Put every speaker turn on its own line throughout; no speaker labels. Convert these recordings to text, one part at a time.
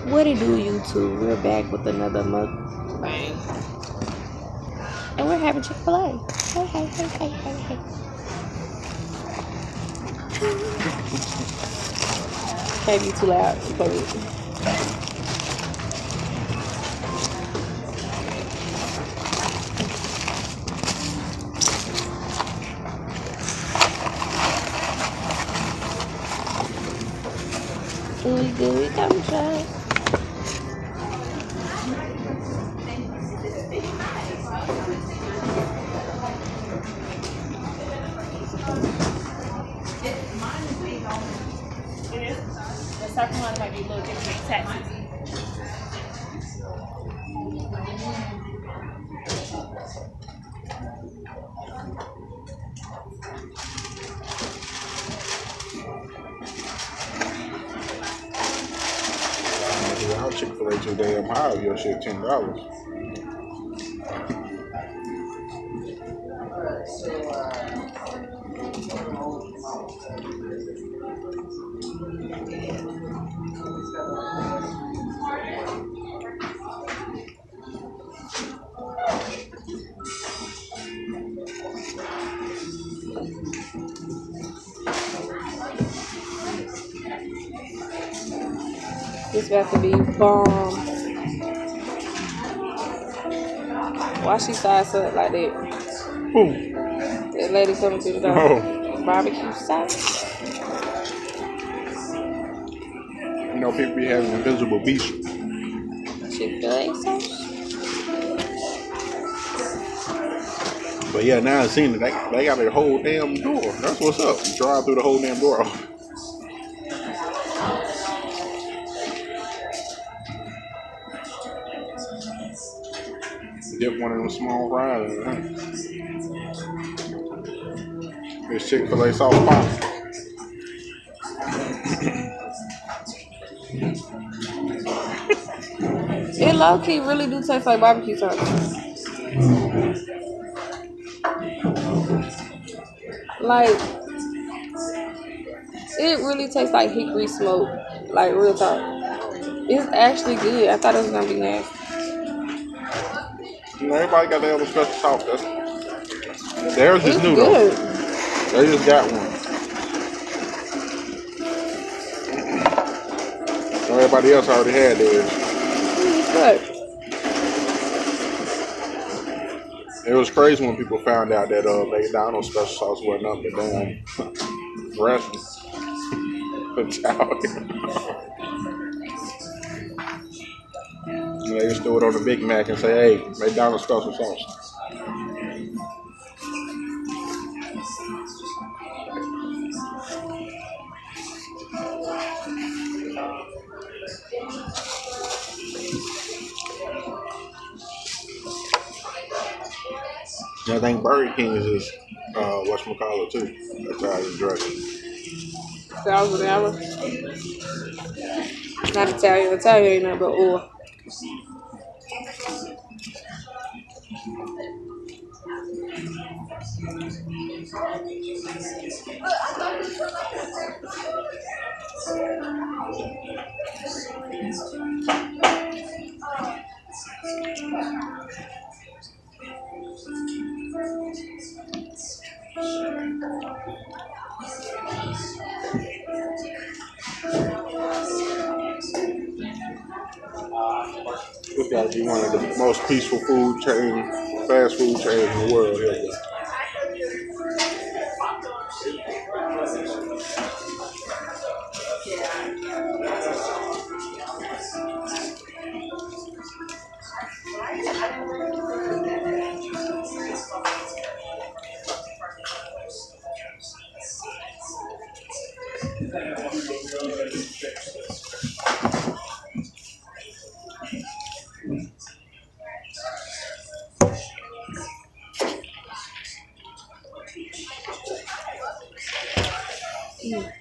What it do, YouTube? We're back with another mukbang. And we're having Chick-fil-A. Hey, hey, hey, hey, hey, hey. Can't be too loud. Ooey gooey, come try. The second one might be a little different taxes.
Our Chick-fil-A too damn high. Your shit $10.
This about to be bomb. Why she size up like that?
Who?
That lady coming to the door.
Oh.
Barbecue sauce.
You know, people be having invisible beast.
Chick-fil-A sauce.
But yeah, now I seen it. They got a whole damn door. That's what's up. You drive through the whole damn door. Dip one of them small fries. This Chick-fil-A sauce pop.
It low-key really do taste like barbecue sauce. Like, it really tastes like hickory smoke. Like, real talk. It's actually good. I thought it was gonna be nasty.
You know, everybody got their own special sauce. Theirs is new
good.
Though. They just got one. So everybody else already had theirs.
It's good.
It was crazy when people found out that McDonald's special sauce wasn't up the damn dressing. They just throw it on the Big Mac and say, "Hey, McDonald's special sauce." I think Burger King's is whatchamacallit too. That's how it's dressing.
$1,000 an hour. Not Italian. Italian ain't nothing but oil.
This got to be one of the most peaceful fast food chains in the world. Here.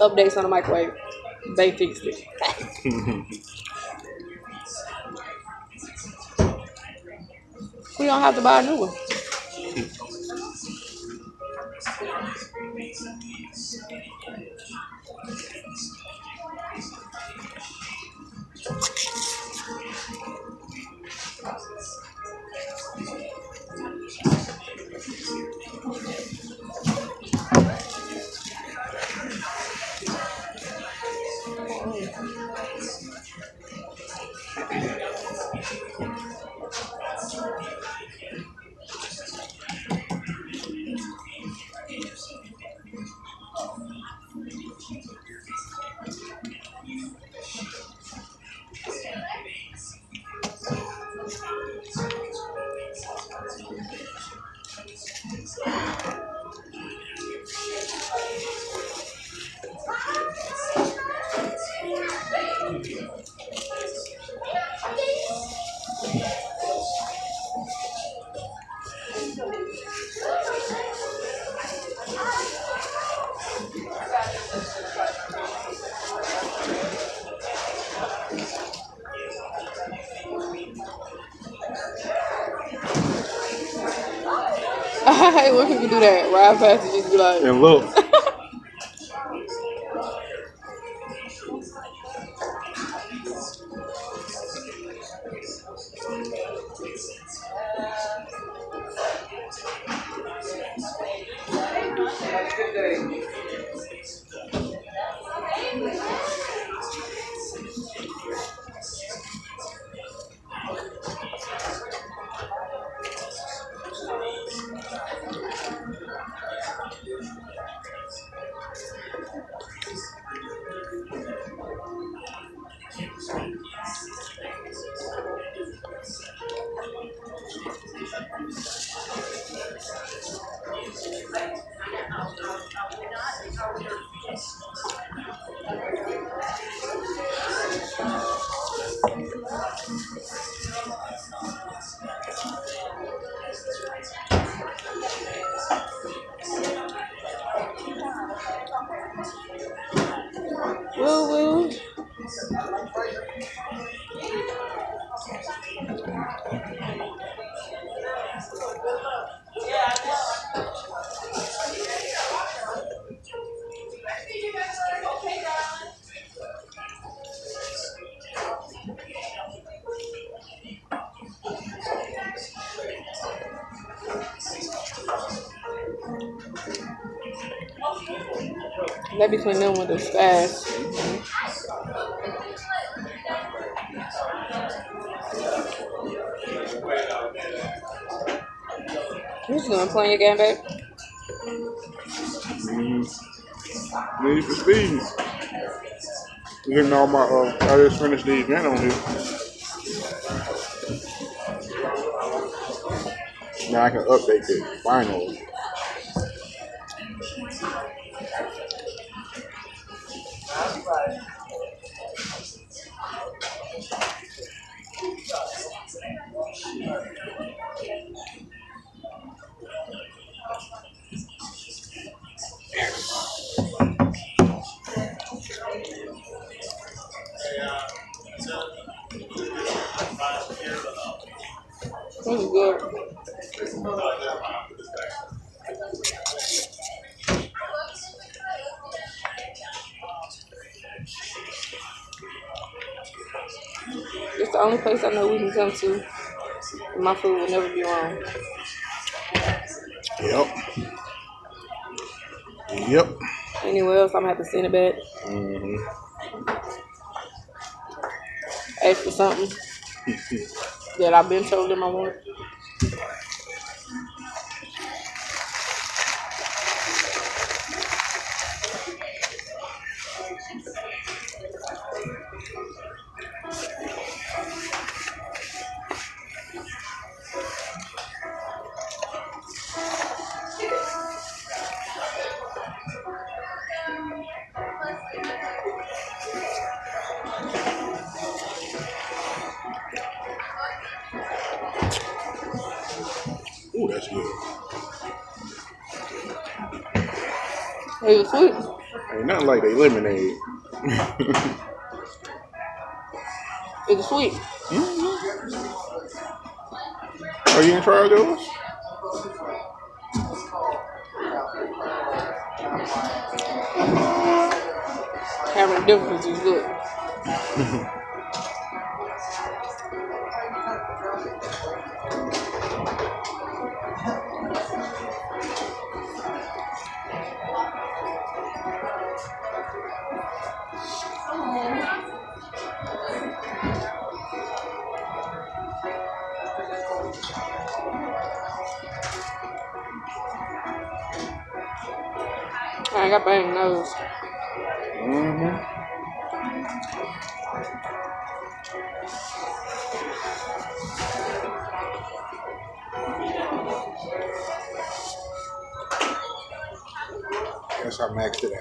updates on the microwave. They fixed it. We don't have to buy a new one. I hate when people do that. Ride past and just be like,
And look.
woo woo. That between them with this fast. You just gonna play your game, babe?
Need for speed. Getting all my, I just finished the event on here. Now I can update it, finally.
This is good. It's the only place I know we can come to. My food will never be wrong.
Yep. Yep.
Anywhere else, I'm gonna have to send it back. Ask for something that I've been told them I want.
Ooh, that's good.
It was sweet.
Ain't nothing like they lemonade.
It's sweet.
Oh, you ain't tried those?
Having difference is good. I ain't got bang nose.
Guess I maxed it out.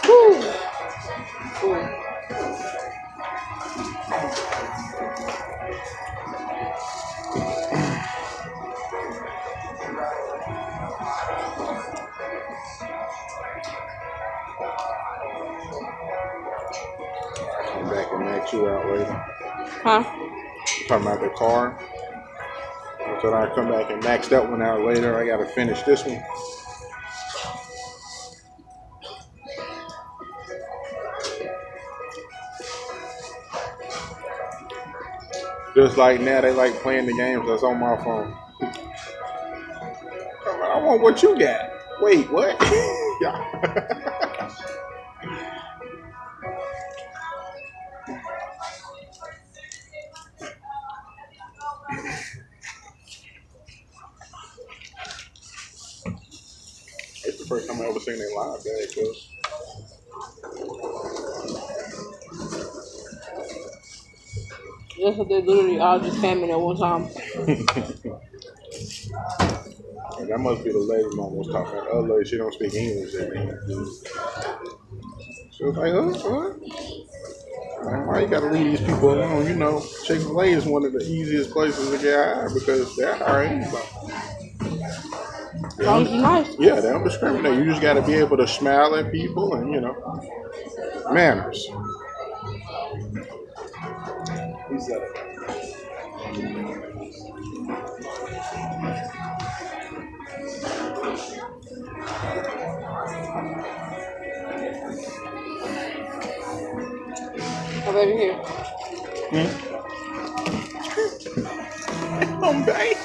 Woo. Ooh.
Come back and max you out later.
Huh?
Talking about the car. So I come back and max that one out later. I gotta finish this one. Just like now, they like playing the games that's on my phone. I want what you got. Wait, what? Yeah. It's the first time I ever seen a live bag, cuz.
That's what they literally all just came in at one time.
And that must be the lady mom was talking about. The other lady, she don't speak English. She was like, what? Like, why you gotta leave these people alone? You know, Chick-fil-A is one of the easiest places to get hired because they're hiring anybody.
Sounds nice.
Yeah, they don't discriminate. You just gotta be able to smile at people and, you know, manners. Who's that?
How about here?
I'm back.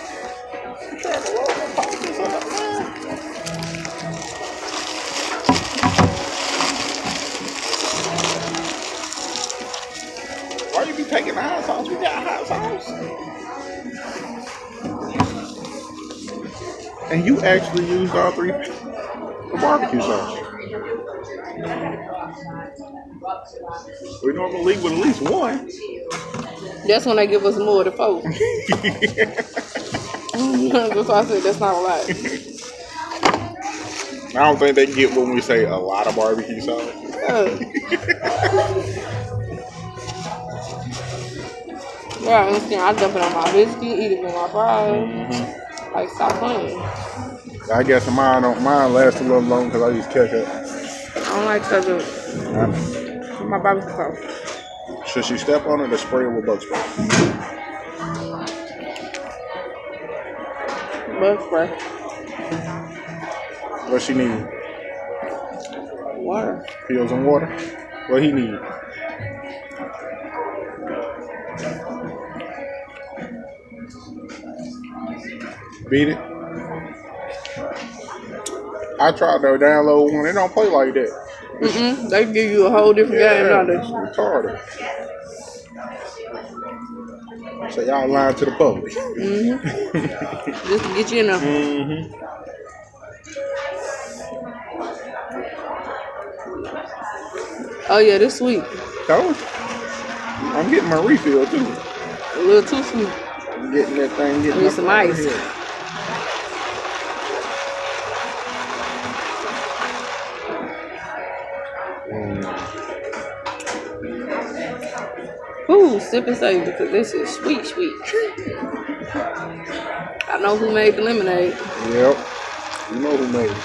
I'm trying to roll my pockets up, man. Why you be taking the hot sauce? We got hot sauce. And you actually used all three the barbecue sauce. We normally leave with at least one.
That's when they give us more to four. That's why I said that's not a lot.
I don't think they get when we say a lot of barbecue sauce.
Yeah, I understand. I dump it on my biscuit, eat it with my fries. Like, stop playing.
I guess mine lasts a little long because I use ketchup.
I don't like ketchup. My barbecue sauce.
Should she step on it or spray it with bug spray?
Bug spray.
What she need?
Water.
Pills and water? What he need? Beat it? I tried to download one. They don't play like that.
They give you a whole different game, don't they?
It's retarded. So y'all lying to the public.
Just to get you in there. Oh yeah, this sweet.
Told you. I'm getting my refill too.
A little too sweet.
I'm getting that thing. Getting
Need some ice. Ooh, sip and save because this is sweet, sweet. I know who made the lemonade.
Yep. You know who made it.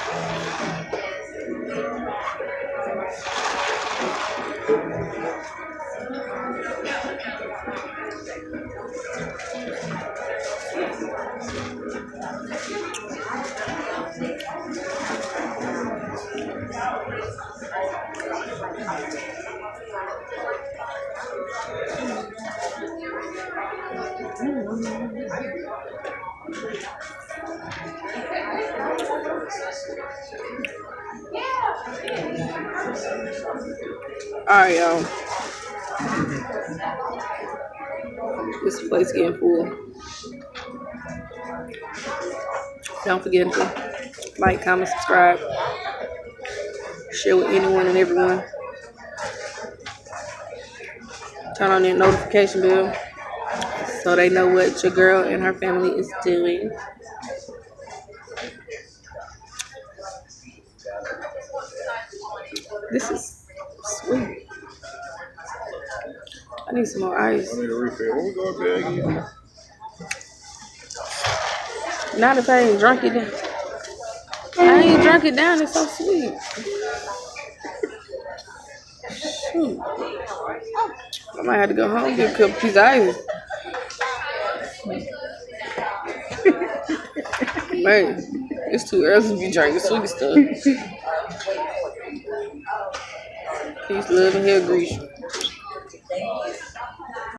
Alright, y'all. This place getting full. Don't forget to like, comment, subscribe. Share with anyone and everyone. Turn on that notification bell so they know what your girl and her family is doing. This is sweet. I need some more ice.
I need a refill. When we go up there again?
Not if I ain't drunk it down. I ain't drunk it down. It's so sweet. Shoot. I might have to go home and get a couple pieces of ice. Man, it's too early to be drinking sweet stuff. Peace, love, and hair grease.